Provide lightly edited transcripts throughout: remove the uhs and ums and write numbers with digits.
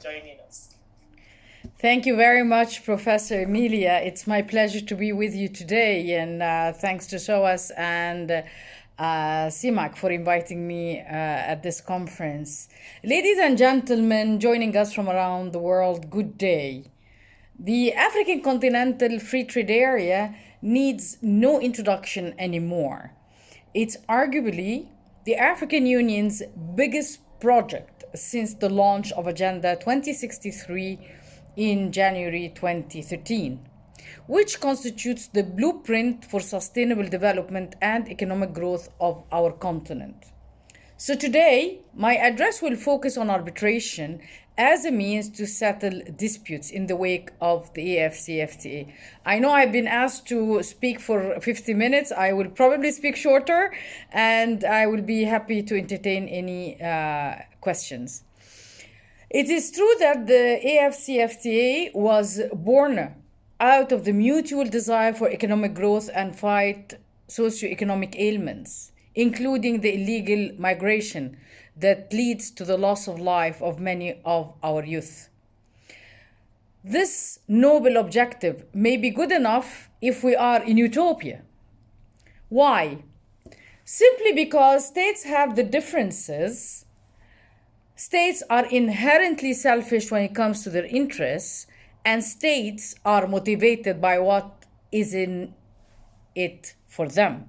joining us. Thank you very much, Professor Emilia. It's my pleasure to be with you today, and thanks to SOAS and CIMAC for inviting me at this conference. Ladies and gentlemen joining us from around the world, good day. The African Continental Free Trade Area needs no introduction anymore. It's arguably the African Union's biggest project since the launch of Agenda 2063 in January 2013, which constitutes the blueprint for sustainable development and economic growth of our continent. So today, my address will focus on arbitration as a means to settle disputes in the wake of the AfCFTA. I know I've been asked to speak for 50 minutes. I will probably speak shorter, and I will be happy to entertain any questions. It is true that the AfCFTA was born out of the mutual desire for economic growth and fight socioeconomic ailments, including the illegal migration that leads to the loss of life of many of our youth. This noble objective may be good enough if we are in utopia. Why? Simply because states have the differences. States are inherently selfish when it comes to their interests, and states are motivated by what is in it for them.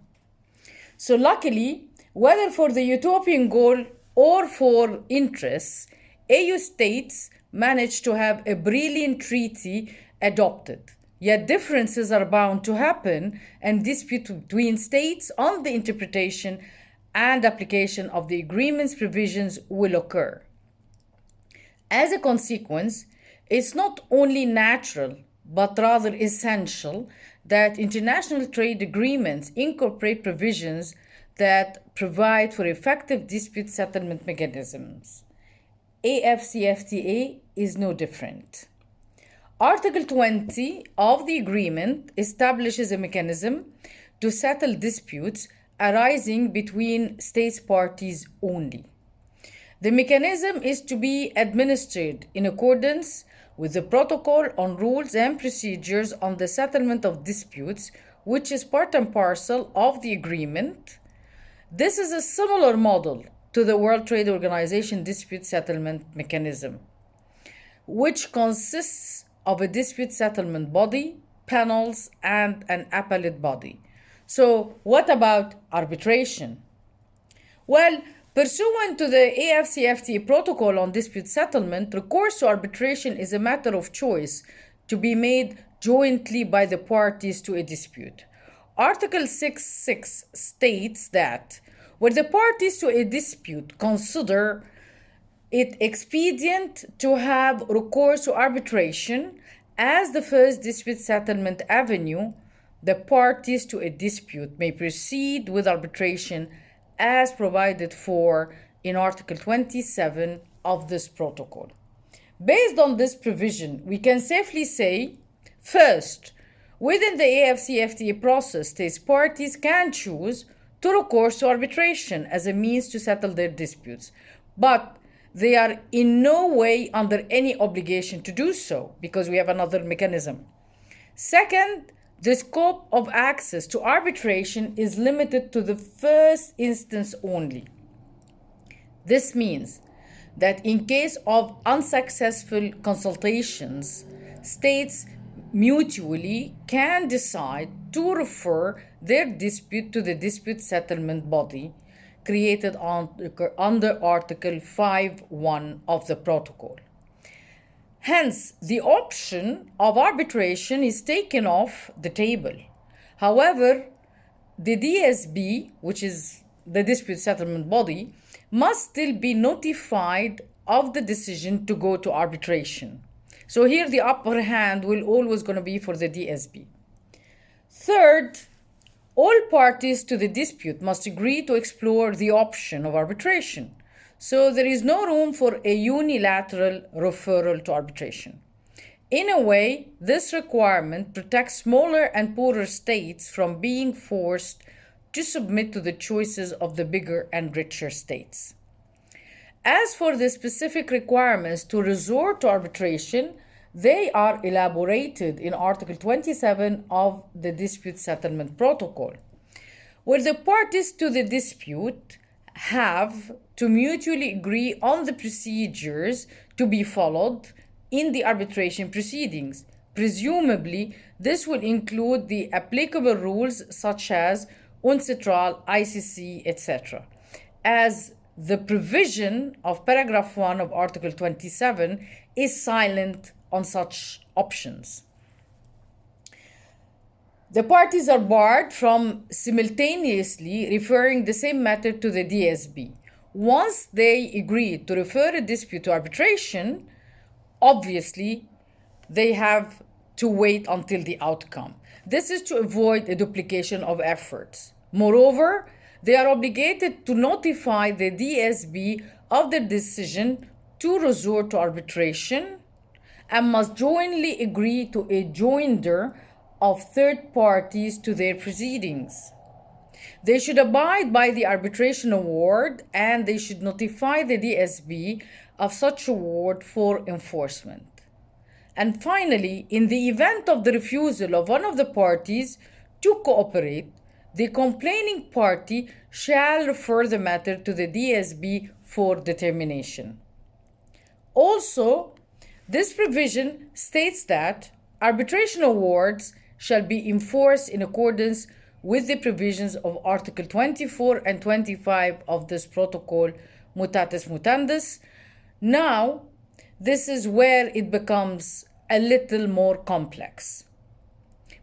So luckily, whether for the utopian goal or for interests, AU states managed to have a brilliant treaty adopted. Yet differences are bound to happen, and dispute between states on the interpretation and application of the agreement's provisions will occur. As a consequence, it's not only natural, but rather essential that international trade agreements incorporate provisions that provide for effective dispute settlement mechanisms. AfCFTA is no different. Article 20 of the agreement establishes a mechanism to settle disputes arising between states parties only. The mechanism is to be administered in accordance with the Protocol on Rules and Procedures on the Settlement of Disputes, which is part and parcel of the agreement. This is a similar model to the World Trade Organization dispute settlement mechanism, which consists of a dispute settlement body, panels, and an appellate body. So what about arbitration? Well, pursuant to the AfCFTA Protocol on Dispute Settlement, recourse to arbitration is a matter of choice to be made jointly by the parties to a dispute. Article 6.6 states that where the parties to a dispute consider it expedient to have recourse to arbitration as the first dispute settlement avenue, the parties to a dispute may proceed with arbitration as provided for in Article 27 of this protocol. Based on this provision, we can safely say, first, within the AfCFTA process, states parties can choose to recourse to arbitration as a means to settle their disputes, but they are in no way under any obligation to do so because we have another mechanism. Second, the scope of access to arbitration is limited to the first instance only. This means that in case of unsuccessful consultations, states mutually can decide to refer their dispute to the dispute settlement body created under Article 5.1 of the protocol. Hence, the option of arbitration is taken off the table. However, the DSB, which is the dispute settlement body, must still be notified of the decision to go to arbitration. So here the upper hand will always going to be for the DSB. Third, all parties to the dispute must agree to explore the option of arbitration. So there is no room for a unilateral referral to arbitration. In a way, this requirement protects smaller and poorer states from being forced to submit to the choices of the bigger and richer states. As for the specific requirements to resort to arbitration, they are elaborated in Article 27 of the Dispute Settlement Protocol, where the parties to the dispute have to mutually agree on the procedures to be followed in the arbitration proceedings. Presumably, this will include the applicable rules such as UNCITRAL, ICC, etc., as the provision of paragraph 1 of Article 27 is silent on such options. The parties are barred from simultaneously referring the same matter to the DSB. Once they agree to refer a dispute to arbitration, obviously, they have to wait until the outcome. This is to avoid a duplication of efforts. Moreover, they are obligated to notify the DSB of their decision to resort to arbitration and must jointly agree to a joinder of third parties to their proceedings. They should abide by the arbitration award and they should notify the DSB of such award for enforcement. And finally, in the event of the refusal of one of the parties to cooperate, the complaining party shall refer the matter to the DSB for determination. Also, this provision states that arbitration awards shall be enforced in accordance with the provisions of Article 24 and 25 of this protocol, mutatis mutandis. Now, this is where it becomes a little more complex.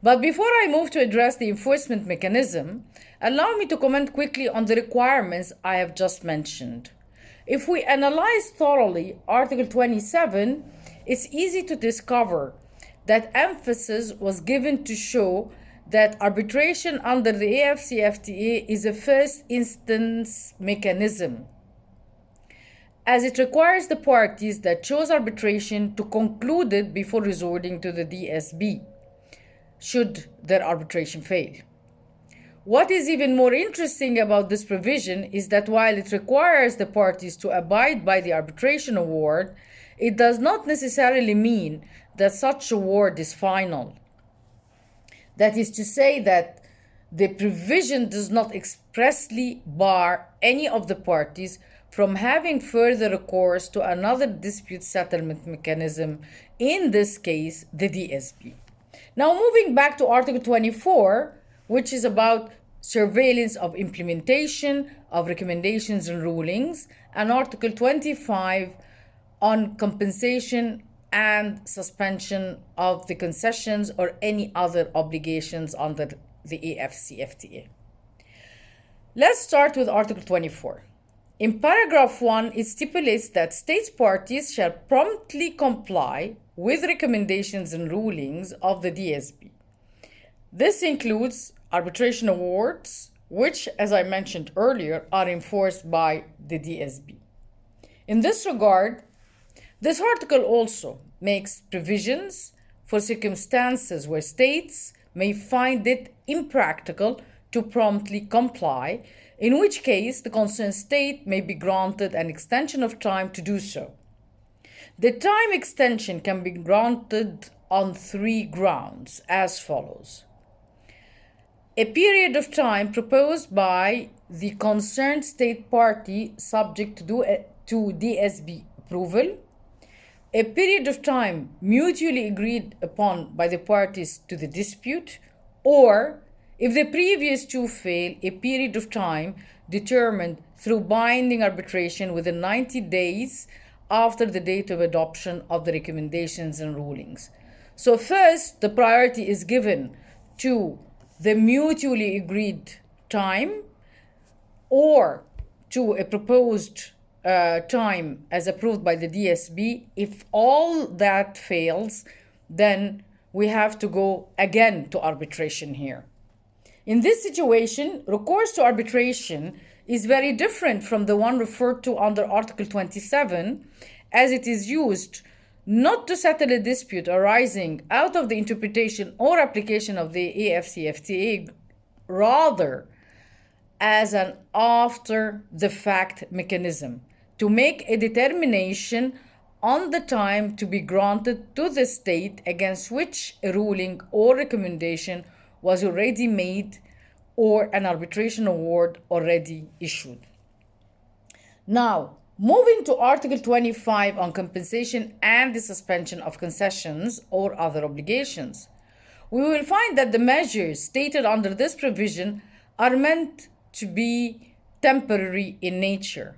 But before I move to address the enforcement mechanism, allow me to comment quickly on the requirements I have just mentioned. If we analyze thoroughly Article 27, it's easy to discover that emphasis was given to show that arbitration under the AfCFTA is a first instance mechanism, as it requires the parties that chose arbitration to conclude it before resorting to the DSB, should their arbitration fail. What is even more interesting about this provision is that while it requires the parties to abide by the arbitration award, it does not necessarily mean that such award is final. That is to say that the provision does not expressly bar any of the parties from having further recourse to another dispute settlement mechanism, in this case, the DSB. Now, moving back to Article 24, which is about surveillance of implementation of recommendations and rulings, and Article 25 on compensation and suspension of the concessions or any other obligations under the AfCFTA. Let's start with Article 24. In paragraph 1, it stipulates that states parties shall promptly comply with recommendations and rulings of the DSB. This includes arbitration awards, which, as I mentioned earlier, are enforced by the DSB. In this regard, this article also makes provisions for circumstances where states may find it impractical to promptly comply, in which case the concerned state may be granted an extension of time to do so. The time extension can be granted on 3 grounds as follows: a period of time proposed by the concerned state party subject to DSB approval, a period of time mutually agreed upon by the parties to the dispute, or, if the previous two fail, a period of time determined through binding arbitration within 90 days after the date of adoption of the recommendations and rulings. So first, the priority is given to the mutually agreed time or to a proposed time as approved by the DSB. If all that fails, then we have to go again to arbitration here. In this situation, recourse to arbitration is very different from the one referred to under Article 27, as it is used not to settle a dispute arising out of the interpretation or application of the AfCFTA, rather as an after-the-fact mechanism to make a determination on the time to be granted to the state against which a ruling or recommendation was already made or an arbitration award already issued. Now, moving to Article 25 on compensation and the suspension of concessions or other obligations, we will find that the measures stated under this provision are meant to be temporary in nature.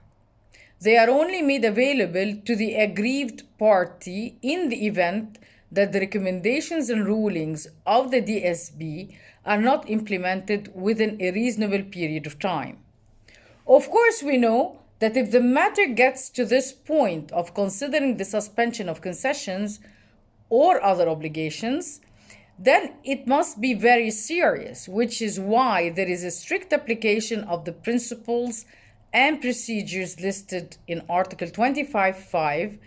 They are only made available to the aggrieved party in the event that the recommendations and rulings of the DSB are not implemented within a reasonable period of time. Of course, we know that if the matter gets to this point of considering the suspension of concessions or other obligations, then it must be very serious, which is why there is a strict application of the principles and procedures listed in Article 25.5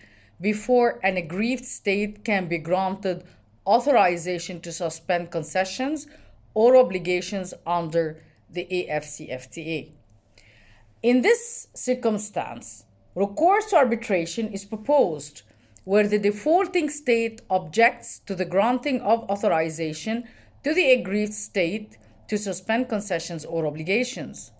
before an aggrieved state can be granted authorization to suspend concessions or obligations under the AfCFTA. In this circumstance, recourse to arbitration is proposed where the defaulting state objects to the granting of authorization to the aggrieved state to suspend concessions or obligations.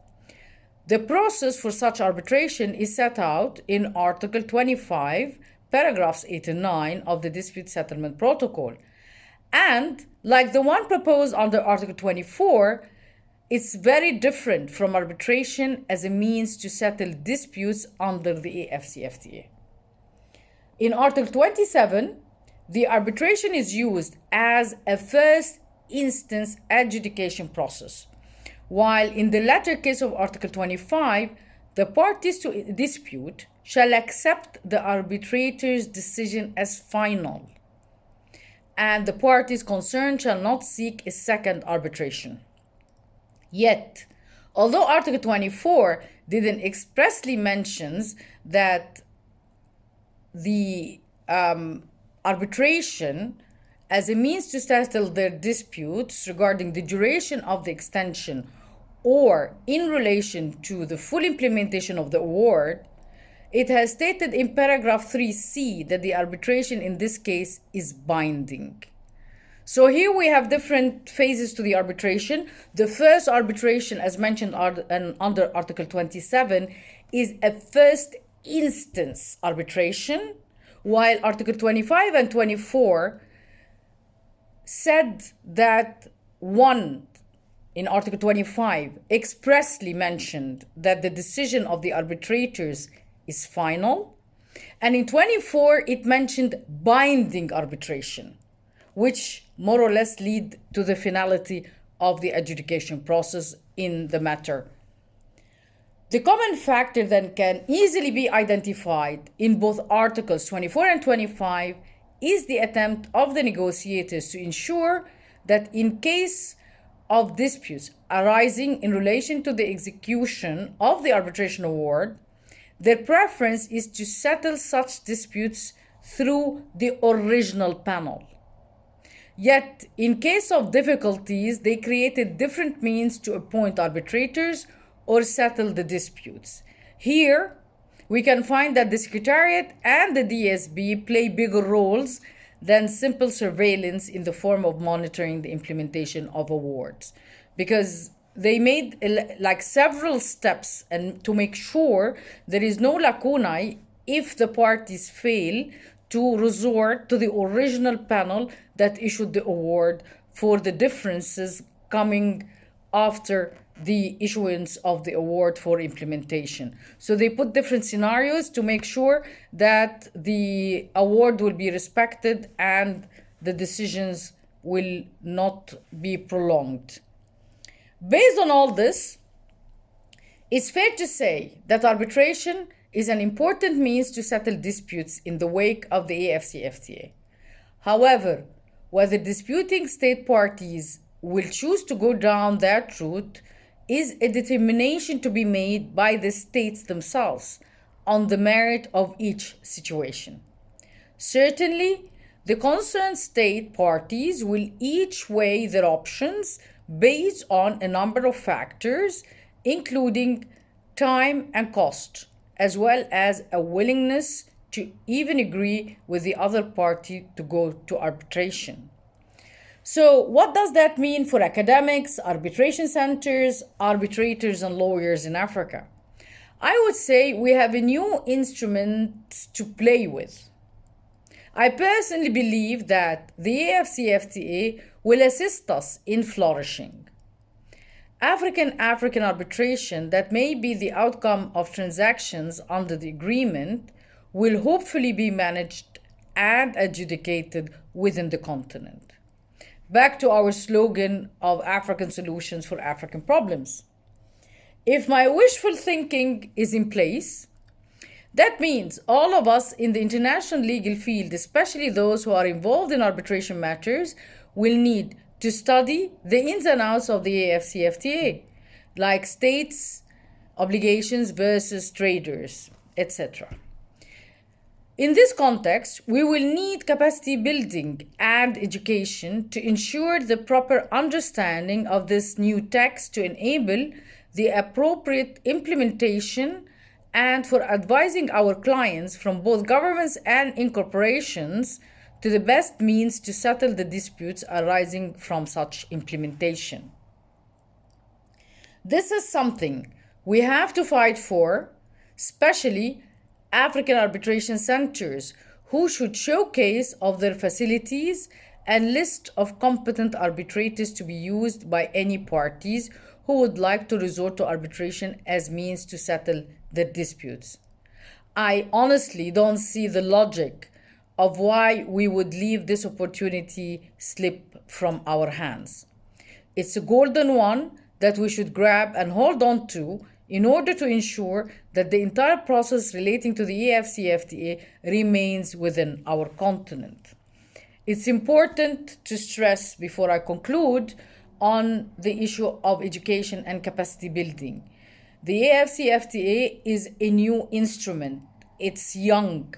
The process for such arbitration is set out in Article 25, paragraphs 8 and 9 of the Dispute Settlement Protocol. And, like the one proposed under Article 24, it's very different from arbitration as a means to settle disputes under the AfCFTA. In Article 27, the arbitration is used as a first instance adjudication process, while in the latter case of Article 25, the parties to a dispute shall accept the arbitrator's decision as final, and the parties concerned shall not seek a second arbitration. Yet, although Article 24 didn't expressly mention that the arbitration as a means to settle their disputes regarding the duration of the extension or in relation to the full implementation of the award, it has stated in paragraph 3C that the arbitration in this case is binding. So here we have different phases to the arbitration. The first arbitration, as mentioned under Article 27, is a first instance arbitration, while Article 25 and 24 said that one, in Article 25, expressly mentioned that the decision of the arbitrators is final, and in 24 it mentioned binding arbitration, which more or less lead to the finality of the adjudication process in the matter. The common factor then can easily be identified in both Articles 24 and 25 is the attempt of the negotiators to ensure that in case of disputes arising in relation to the execution of the arbitration award, their preference is to settle such disputes through the original panel. Yet, in case of difficulties, they created different means to appoint arbitrators or settle the disputes. Here, we can find that the Secretariat and the DSB play bigger roles than simple surveillance in the form of monitoring the implementation of awards, because they made several steps and to make sure there is no lacunae if the parties fail to resort to the original panel that issued the award for the differences coming after the issuance of the award for implementation. So they put different scenarios to make sure that the award will be respected and the decisions will not be prolonged. Based on all this, it's fair to say that arbitration is an important means to settle disputes in the wake of the AfCFTA. However, whether disputing state parties will choose to go down that route is a determination to be made by the states themselves on the merit of each situation. Certainly, the concerned state parties will each weigh their options based on a number of factors, including time and cost, as well as a willingness to even agree with the other party to go to arbitration. So, what does that mean for academics, arbitration centers, arbitrators, and lawyers in Africa? I would say we have a new instrument to play with. I personally believe that the AfCFTA will assist us in flourishing. African arbitration that may be the outcome of transactions under the agreement will hopefully be managed and adjudicated within the continent. Back to our slogan of African solutions for African problems. If my wishful thinking is in place, that means all of us in the international legal field, especially those who are involved in arbitration matters, will need to study the ins and outs of the AfCFTA, like states' obligations versus traders, etc. In this context, we will need capacity building and education to ensure the proper understanding of this new text to enable the appropriate implementation and for advising our clients from both governments and incorporations to the best means to settle the disputes arising from such implementation. This is something we have to fight for, especially African arbitration centers, who should showcase of their facilities and list of competent arbitrators to be used by any parties who would like to resort to arbitration as means to settle their disputes. I honestly don't see the logic of why we would leave this opportunity slip from our hands. It's a golden one that we should grab and hold on to in order to ensure that the entire process relating to the AfCFTA remains within our continent. It's important to stress before I conclude on the issue of education and capacity building. The AfCFTA is a new instrument. It's young.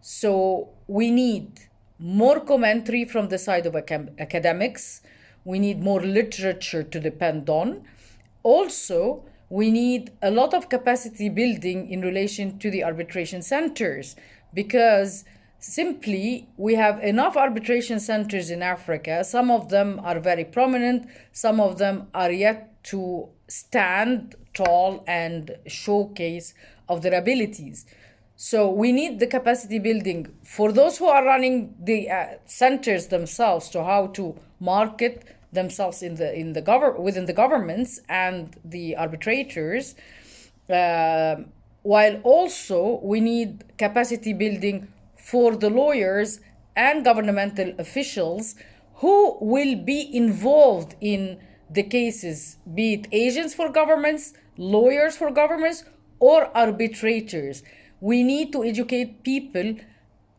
So we need more commentary from the side of academics. We need more literature to depend on. Also, we need a lot of capacity building in relation to the arbitration centers because simply we have enough arbitration centers in Africa. Some of them are very prominent. Some of them are yet to stand tall and showcase of their abilities. So we need the capacity building for those who are running the centers themselves to how to market themselves within the governments and the arbitrators, while also we need capacity building for the lawyers and governmental officials who will be involved in the cases, be it agents for governments, lawyers for governments, or arbitrators. We need to educate people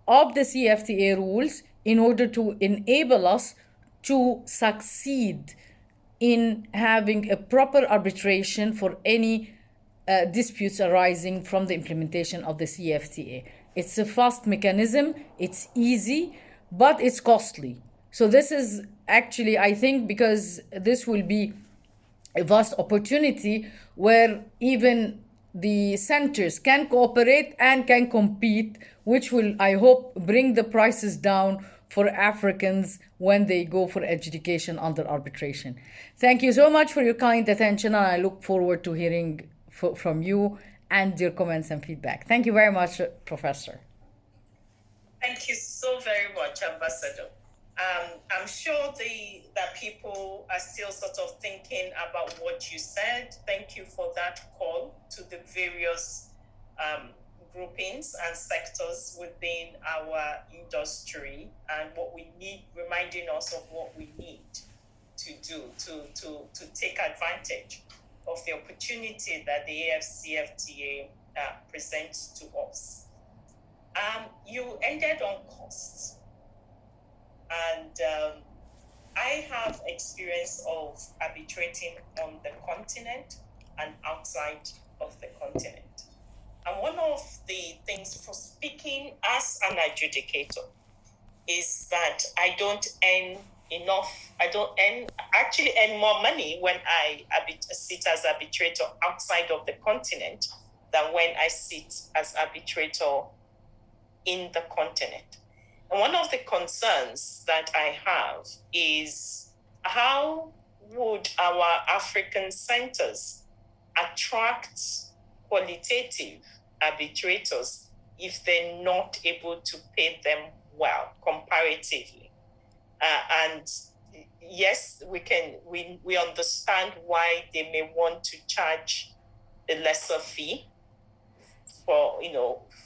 of the CFTA rules in order to enable us to succeed in having a proper arbitration for any disputes arising from the implementation of the CFTA. It's a fast mechanism, it's easy, but it's costly. So this is actually, I think, because this will be a vast opportunity where even the centers can cooperate and can compete, which will, I hope, bring the prices down for Africans when they go for adjudication under arbitration. Thank you so much for your kind attention, and I look forward to hearing from you and your comments and feedback. Thank you very much, Professor. Thank you so very much, Ambassador. I'm sure that people are still sort of thinking about what you said. Thank you for that call to the various groupings and sectors within our industry and what we need, reminding us of what we need to do to take advantage of the opportunity that the AfCFTA presents to us. You ended on costs. And I have experience of arbitrating on the continent and outside of the continent. And one of the things for speaking as an adjudicator is that I don't earn enough. I actually earn more money when I sit as arbitrator outside of the continent than when I sit as arbitrator in the continent. And one of the concerns that I have is how would our African centers attract qualitative arbitrators if they're not able to pay them well comparatively? And yes, we understand why they may want to charge a lesser fee for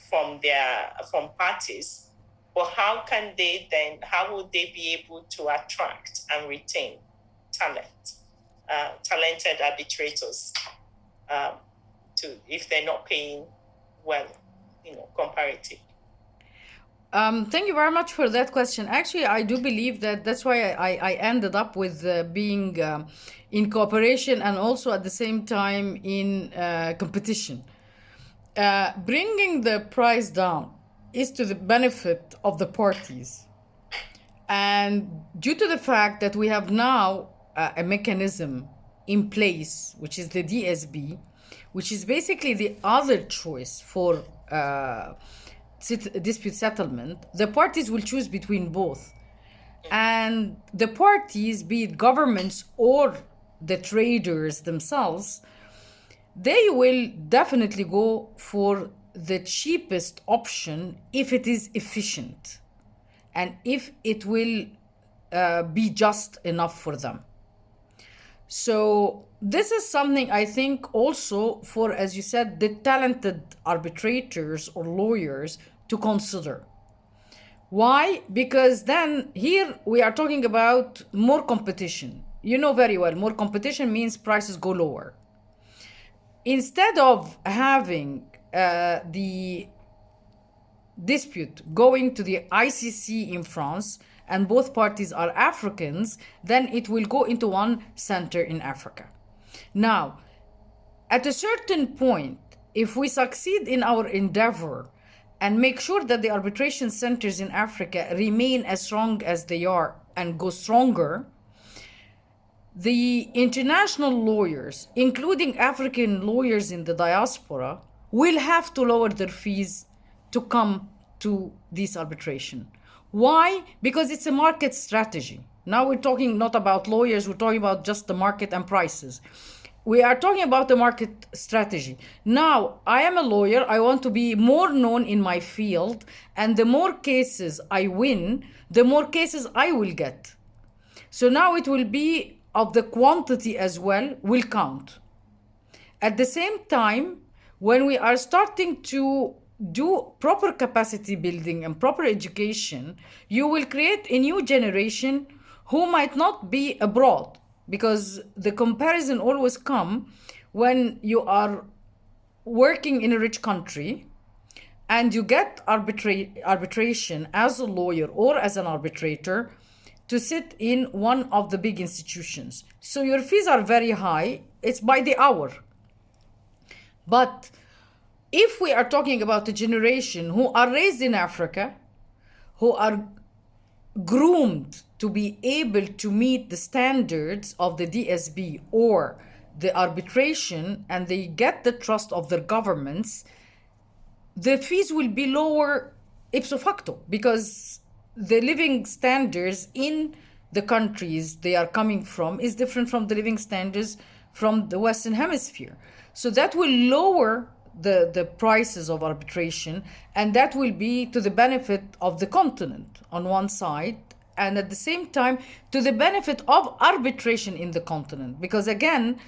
from parties, but how would they be able to attract and retain talented arbitrators if they're not paying well, comparatively? Thank you very much for that question. Actually, I do believe that's why I ended up with being in cooperation and also at the same time in competition. Bringing the price down is to the benefit of the parties. And due to the fact that we have now a mechanism in place, which is the DSB, which is basically the other choice for dispute settlement, the parties will choose between both. And the parties, be it governments or the traders themselves, they will definitely go for the cheapest option if it is efficient and if it will be just enough for them. So this is something I think also for, as you said, the talented arbitrators or lawyers to consider. Why? Because then here we are talking about more competition. You know very well, more competition means prices go lower. Instead of having the dispute going to the ICC in France and both parties are Africans, then it will go into one center in Africa. Now, at a certain point, if we succeed in our endeavor and make sure that the arbitration centers in Africa remain as strong as they are and go stronger, the international lawyers, including African lawyers in the diaspora, will have to lower their fees to come to this arbitration. Why? Because it's a market strategy. Now we're talking not about lawyers, we're talking about just the market and prices. We are talking about the market strategy. Now, I am a lawyer, I want to be more known in my field, and the more cases I win, the more cases I will get. So now it will be of the quantity as well will count. At the same time, when we are starting to do proper capacity building and proper education, you will create a new generation who might not be abroad, because the comparison always comes when you are working in a rich country and you get arbitration as a lawyer or as an arbitrator to sit in one of the big institutions. So your fees are very high, it's by the hour. But if we are talking about a generation who are raised in Africa, who are groomed to be able to meet the standards of the DSB or the arbitration, and they get the trust of their governments, the fees will be lower ipso facto, because the living standards in the countries they are coming from is different from the living standards from the Western Hemisphere. So that will lower the prices of arbitration, and that will be to the benefit of the continent on one side, and at the same time to the benefit of arbitration in the continent. Because again,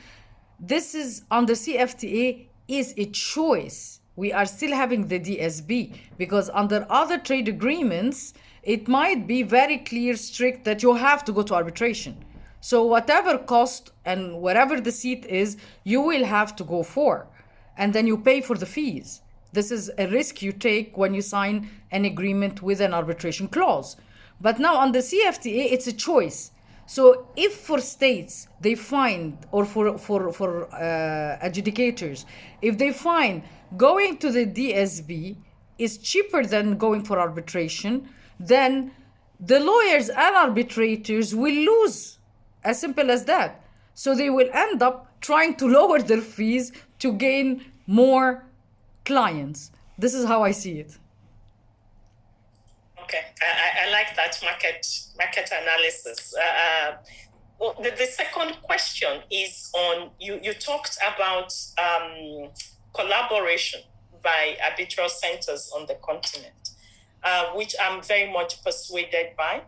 this is under CFTA is a choice. We are still having the DSB, because under other trade agreements, it might be very clear, strict, that you have to go to arbitration. So whatever cost and wherever the seat is, you will have to go for. And then you pay for the fees. This is a risk you take when you sign an agreement with an arbitration clause. But now under CFTA, it's a choice. So if for states they find, or for adjudicators, if they find going to the DSB is cheaper than going for arbitration, then the lawyers and arbitrators will lose. As simple as that. So they will end up trying to lower their fees to gain more clients. This is how I see it. Okay, I like that market analysis. Well, the second question is on you talked about collaboration by arbitral centers on the continent, which I'm very much persuaded by.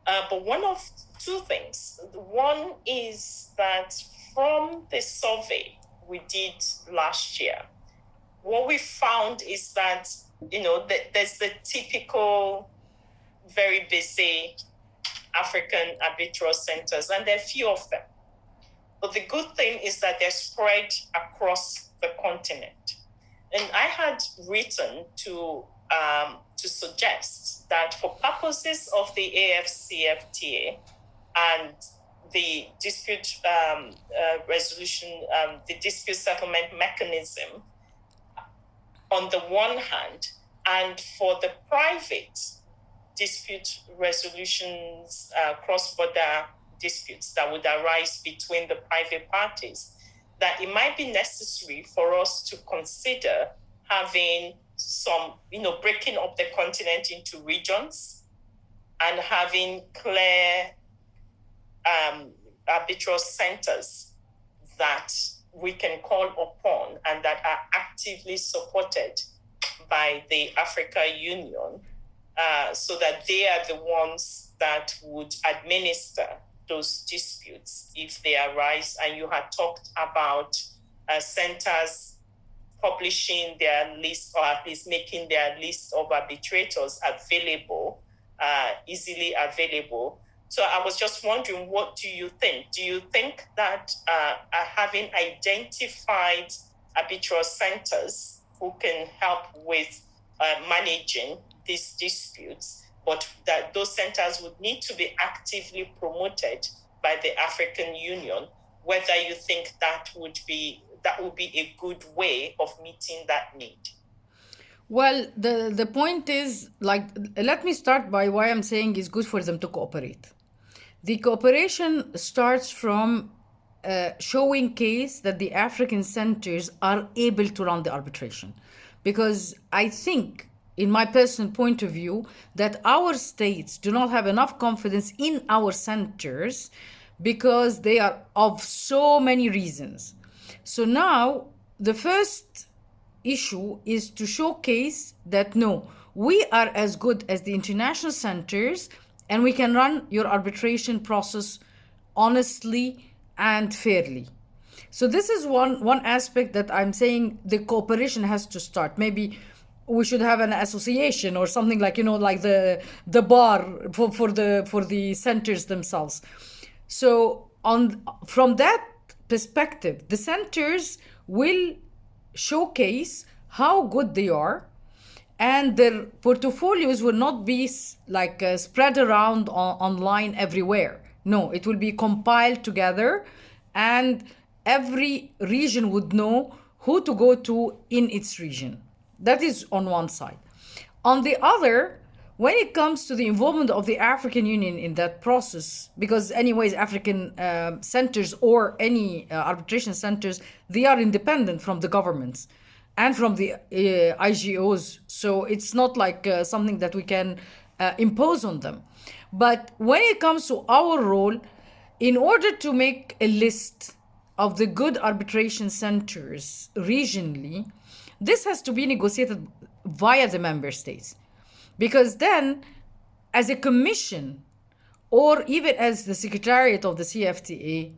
But one of two things. One is that from the survey we did last year, what we found is that, there's the typical very busy African arbitral centers, and there are few of them. But the good thing is that they're spread across the continent. And I had written to suggest that for purposes of the AfCFTA and the dispute resolution, the dispute settlement mechanism, on the one hand, and for the private dispute resolutions, cross-border disputes that would arise between the private parties, that it might be necessary for us to consider having some, breaking up the continent into regions and having clear arbitral centers that we can call upon and that are actively supported by the Africa Union, so that they are the ones that would administer those disputes if they arise. And you had talked about centers publishing their list, or at least making their list of arbitrators available, easily available. So I was just wondering, what do you think? Do you think that having identified arbitral centers who can help with managing these disputes, but that those centers would need to be actively promoted by the African Union, whether you think that would be a good way of meeting that need? Well, the point is, let me start by why I'm saying it's good for them to cooperate. The cooperation starts from showing case that the African centers are able to run the arbitration. Because I think, in my personal point of view, that our states do not have enough confidence in our centers because they are of so many reasons. So now, the first issue is to showcase that no, we are as good as the international centers and we can run your arbitration process honestly and fairly. So this is one aspect that I'm saying the cooperation has to start. Maybe we should have an association or something like the bar for the centers themselves. So from that perspective, the centers will showcase how good they are, and their portfolios will not be spread around online everywhere. No, it will be compiled together, and every region would know who to go to in its region. That is on one side. On the other, when it comes to the involvement of the African Union in that process, because anyways, African centers or any arbitration centers, they are independent from the governments and from the IGOs. So it's not like something that we can impose on them. But when it comes to our role, in order to make a list of the good arbitration centers regionally, this has to be negotiated via the member states. Because then, as a commission, or even as the secretariat of the CFTA,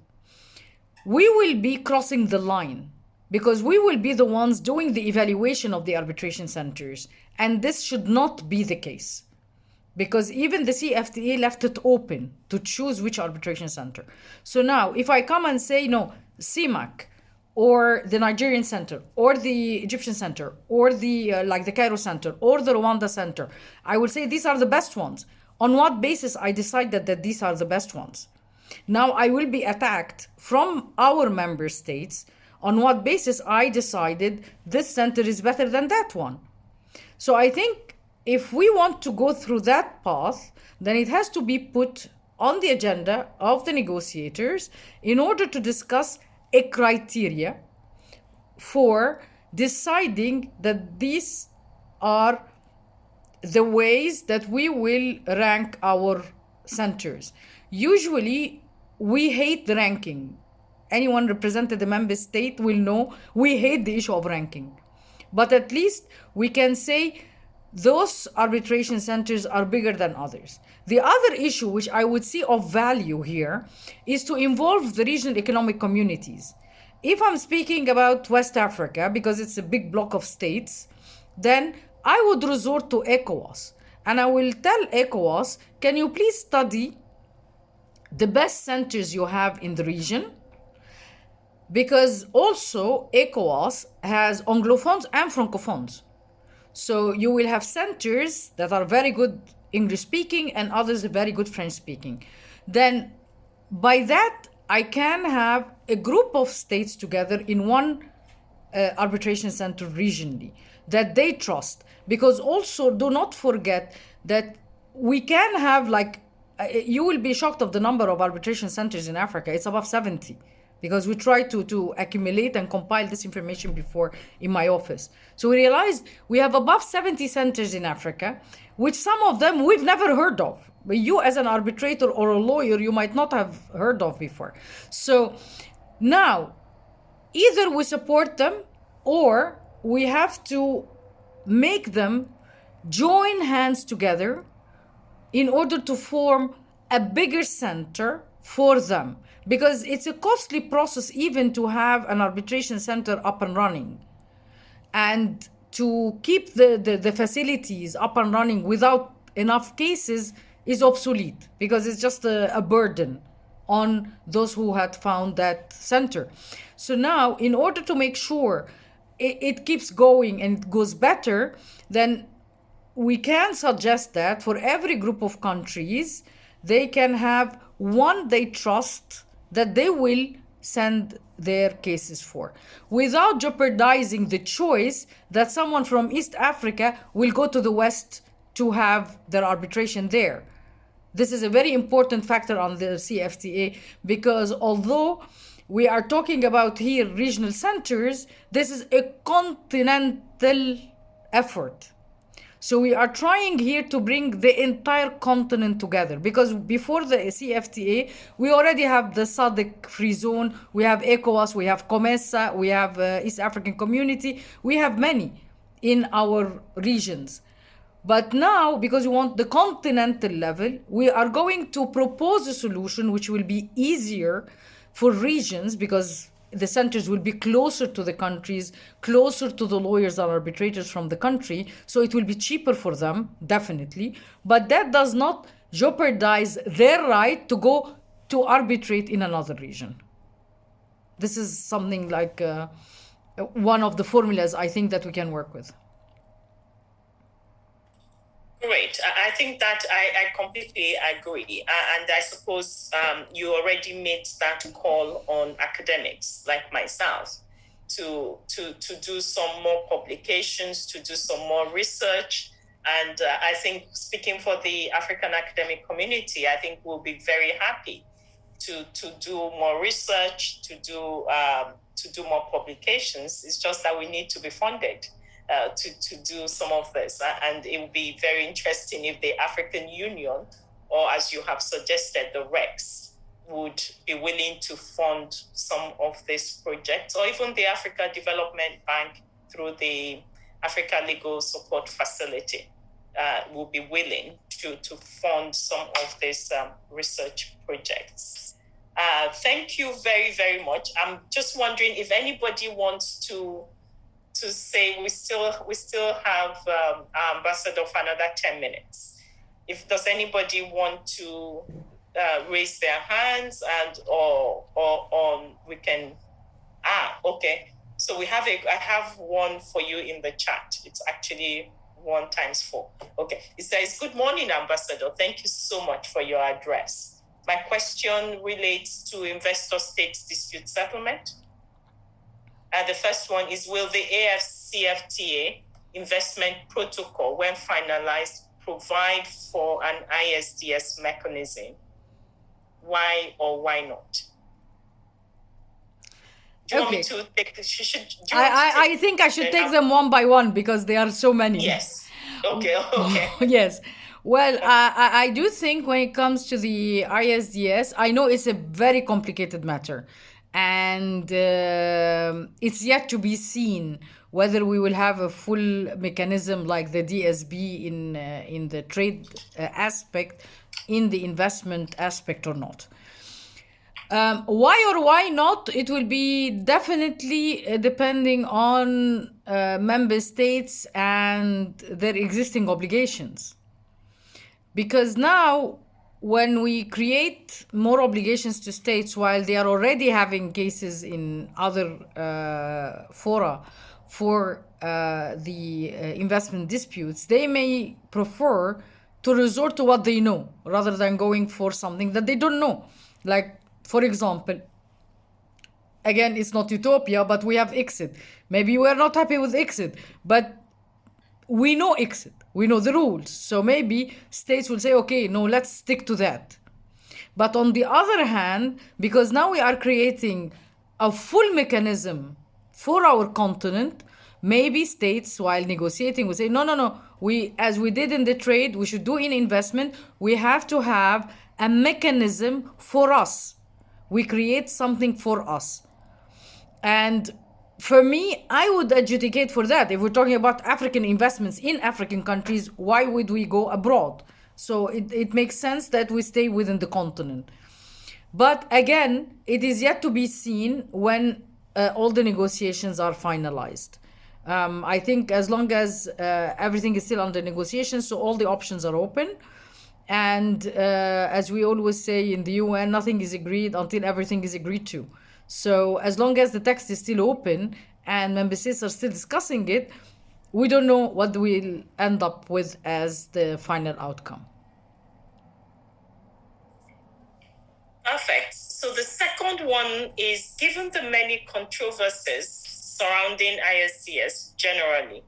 we will be crossing the line, because we will be the ones doing the evaluation of the arbitration centers. And this should not be the case, because even the CFTA left it open to choose which arbitration center. So now, if I come and say, no, CIMAC, or the Nigerian center, or the Egyptian center, or the Cairo center, or the Rwanda center, I will say these are the best ones. On what basis I decided that these are the best ones? Now I will be attacked from our member states on what basis I decided this center is better than that one. So I think if we want to go through that path, then it has to be put on the agenda of the negotiators in order to discuss a criteria for deciding that these are the ways that we will rank our centers. Usually, we hate the ranking. Anyone represented a member state will know we hate the issue of ranking. But at least we can say those arbitration centers are bigger than others. The other issue, which I would see of value here, is to involve the regional economic communities. If I'm speaking about West Africa, because it's a big block of states, then I would resort to ECOWAS. And I will tell ECOWAS, can you please study the best centers you have in the region? Because also ECOWAS has Anglophones and Francophones. So you will have centers that are very good English speaking and others very good French speaking. Then by that, I can have a group of states together in one arbitration center regionally that they trust. Because also do not forget that we can have you will be shocked of the number of arbitration centers in Africa. It's above 70 because we try to accumulate and compile this information before in my office. So we realized we have above 70 centers in Africa, which some of them we've never heard of. But you as an arbitrator or a lawyer, you might not have heard of before. So now, either we support them or we have to make them join hands together in order to form a bigger center for them. Because it's a costly process even to have an arbitration center up and running. And to keep the facilities up and running without enough cases is obsolete because it's just a burden on those who had found that center. So now, in order to make sure it keeps going and it goes better, then we can suggest that for every group of countries, they can have one they trust that they will send their cases for, without jeopardizing the choice that someone from East Africa will go to the West to have their arbitration there. This is a very important factor on the CFTA because although we are talking about here regional centers, this is a continental effort. So we are trying here to bring the entire continent together because before the CFTA, we already have the SADC free zone, we have ECOWAS, we have COMESA, we have East African Community, we have many in our regions. But now, because we want the continental level, we are going to propose a solution which will be easier for regions because the centers will be closer to the countries, closer to the lawyers and arbitrators from the country. So it will be cheaper for them, definitely. But that does not jeopardize their right to go to arbitrate in another region. This is something like one of the formulas I think that we can work with. Great. I think that I completely agree. And I suppose you already made that call on academics like myself to do some more publications, to do some more research. And I think speaking for the African academic community, I think we'll be very happy to do more research, to do more publications. It's just that we need to be funded. To do some of this. And it would be very interesting if the African Union, or as you have suggested, the REX, would be willing to fund some of these projects, or even the Africa Development Bank through the Africa Legal Support Facility will be willing to fund some of these research projects. Thank you very, very much. I'm just wondering if anybody wants to say we still have our ambassador for another 10 minutes. If does anybody want to raise their hands and or we can okay. So I have one for you in the chat. It's actually 1 times 4. Okay. It says, good morning, Ambassador. Thank you so much for your address. My question relates to investor stakes dispute settlement. The first one is, will the AfCFTA investment protocol, when finalized, provide for an ISDS mechanism? Why or why not? Do you want me Okay. to take? Do you want to I take? think I should then take I'll- them one by one because there are so many. Yes. Okay. Okay. Yes. Well, I do think when it comes to the ISDS, I know it's a very complicated matter. And it's yet to be seen whether we will have a full mechanism like the DSB in the trade aspect, in the investment aspect or not. Why or why not? It will be definitely depending on member states and their existing obligations. Because now, when we create more obligations to states while they are already having cases in other fora for the investment disputes, they may prefer to resort to what they know rather than going for something that they don't know. Like, for example, again, it's not utopia, but we have exit. Maybe we're not happy with exit, but we know exit. We know the rules. So maybe states will say, okay, no, let's stick to that. But on the other hand, because now we are creating a full mechanism for our continent, maybe states, while negotiating, will say, no, no, no, we, as we did in the trade, we should do in investment, we have to have a mechanism for us. We create something for us. And for me, I would adjudicate for that. If we're talking about African investments in African countries, why would we go abroad? So it makes sense that we stay within the continent. But again, it is yet to be seen when all the negotiations are finalized. I think as long as everything is still under negotiation, so all the options are open. And as we always say in the UN, nothing is agreed until everything is agreed to. So as long as the text is still open and member states are still discussing it, we don't know what we'll end up with as the final outcome. Perfect. So the second one is, given the many controversies surrounding ISDS generally,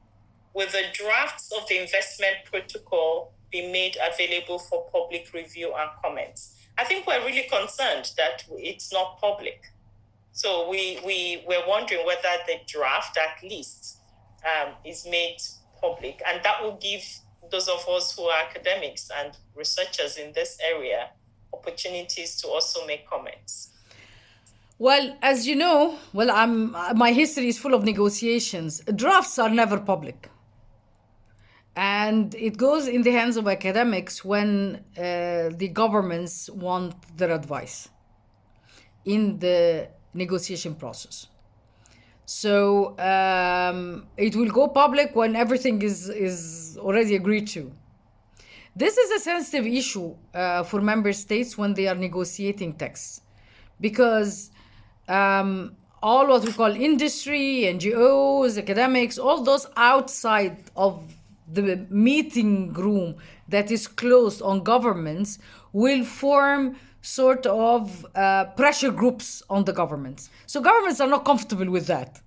will the drafts of the investment protocol be made available for public review and comments? I think we're really concerned that it's not public. So we're wondering whether the draft at least is made public, and that will give those of us who are academics and researchers in this area opportunities to also make comments. Well, as you know, my history is full of negotiations. Drafts are never public. And it goes in the hands of academics when the governments want their advice in the negotiation process. So it will go public when everything is already agreed to. This is a sensitive issue for member states when they are negotiating texts, because all what we call industry, NGOs, academics, all those outside of the meeting room that is closed on governments will form sort of pressure groups on the governments. So governments are not comfortable with that.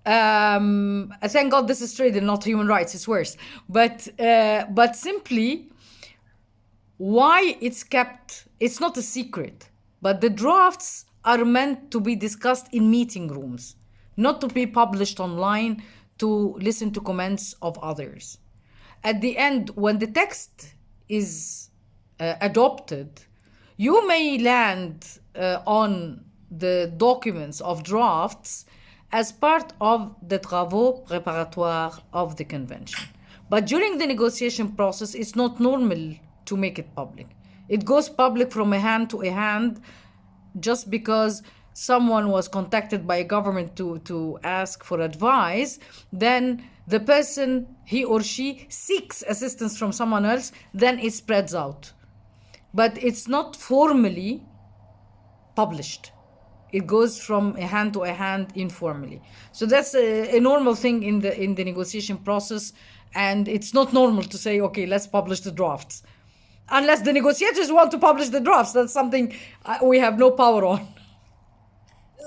Thank God this is trade and not human rights. It's worse. But simply, why it's kept, it's not a secret. But the drafts are meant to be discussed in meeting rooms, not to be published online to listen to comments of others. At the end, when the text is adopted, you may land on the documents of drafts as part of the travaux préparatoires of the convention. But during the negotiation process, it's not normal to make it public. It goes public from a hand to a hand just because someone was contacted by a government to ask for advice. Then the person, he or she, seeks assistance from someone else, then it spreads out. But it's not formally published. It goes from a hand to a hand informally. So that's a normal thing in the negotiation process, and it's not normal to say, okay, let's publish the drafts. Unless the negotiators want to publish the drafts, that's something we have no power on.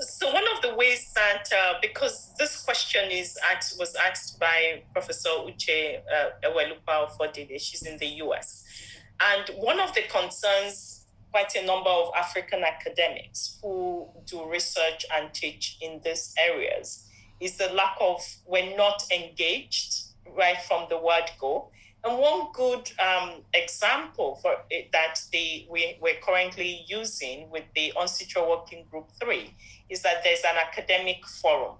So one of the ways that, because this question was asked by Professor Uche Ewelupa Ofodide, she's in the US. And one of the concerns quite a number of African academics who do research and teach in these areas is the lack of, we're not engaged right from the word go. And one good example for it that we're currently using with the UNCITRAL Working Group 3 is that there's an academic forum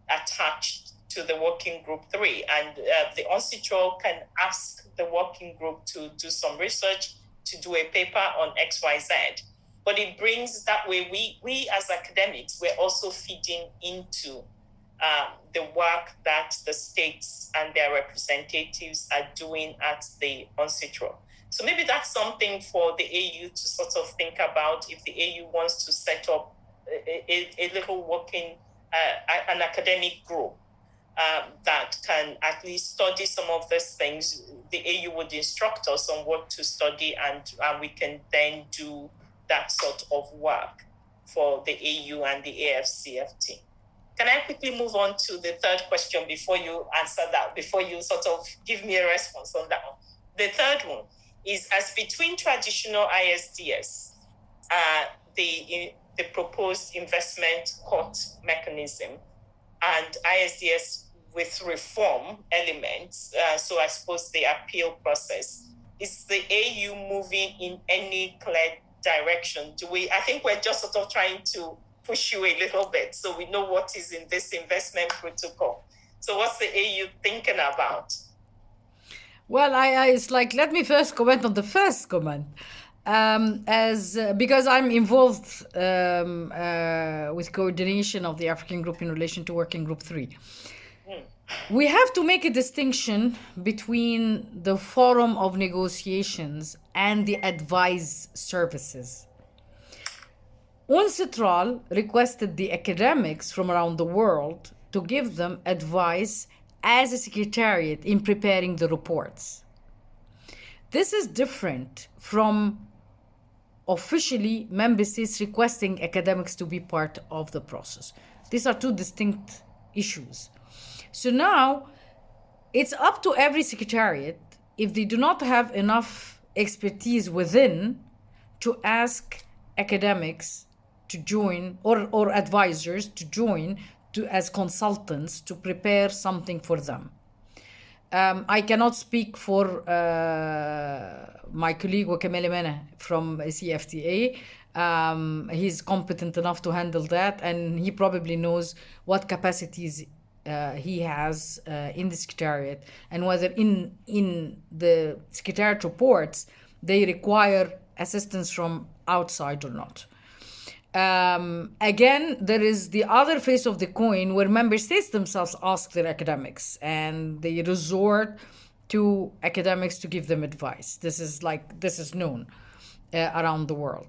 attached to the Working Group 3. And the UNCITRAL can ask the Working Group to do some research, to do a paper on XYZ. But it brings that way, we as academics, we're also feeding into the work that the states and their representatives are doing at the UNCITRAL. So maybe that's something for the AU to sort of think about if the AU wants to set up a little working, an academic group that can at least study some of these things. The AU would instruct us on what to study, and we can then do that sort of work for the AU and the AfCFTA. Can I quickly move on to the third question before you answer that, before you sort of give me a response on that one? The third one is, as between traditional ISDS, the proposed investment court mechanism, and ISDS with reform elements, so I suppose the appeal process, is the AU moving in any clear direction? I think we're just sort of trying to push you a little bit so we know what is in this investment protocol. So what's the AU thinking about? Well, it's like, let me first comment on the first comment. Because I'm involved with coordination of the African group in relation to Working Group 3. We have to make a distinction between the forum of negotiations and the advice services. UNCITRAL requested the academics from around the world to give them advice as a secretariat in preparing the reports. This is different from officially member states requesting academics to be part of the process. These are two distinct issues. So now it's up to every secretariat, if they do not have enough expertise within, to ask academics to join, or advisors to join as consultants to prepare something for them. I cannot speak for my colleague Wakamele Mena from CFTA. He's competent enough to handle that, and he probably knows what capacities he has in the secretariat, and whether in the secretariat reports they require assistance from outside or not. Again, there is the other face of the coin where member states themselves ask their academics and they resort to academics to give them advice. This is known around the world.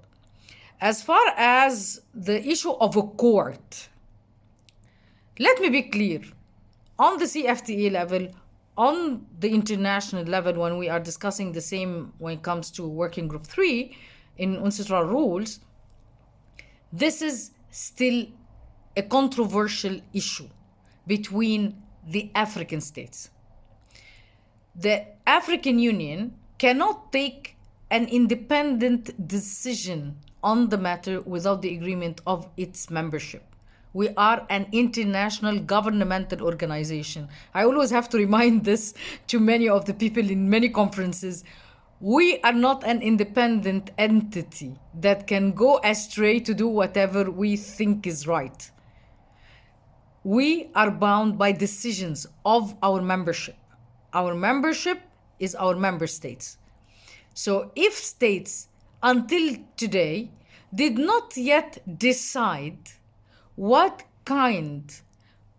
As far as the issue of a court, let me be clear. On the CFTA level, on the international level, when we are discussing the same when it comes to Working Group 3 in UNCITRAL rules, this is still a controversial issue between the African states. The African Union cannot take an independent decision on the matter without the agreement of its membership. We are an international governmental organization. I always have to remind this to many of the people in many conferences. We are not an independent entity that can go astray to do whatever we think is right. We are bound by decisions of our membership. Our membership is our member states. So if states until today did not yet decide what kind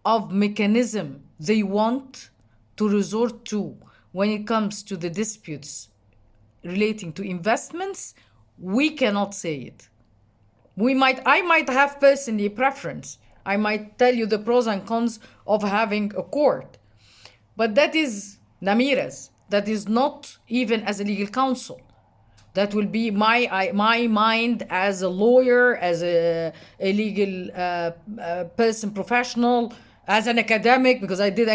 of mechanism they want to resort to when it comes to the disputes relating to investments, we cannot say it. I might have personally a preference. I might tell you the pros and cons of having a court, but that is Namira's. That is not even as a legal counsel. That will be my mind as a lawyer, as a legal person, professional, as an academic, because I did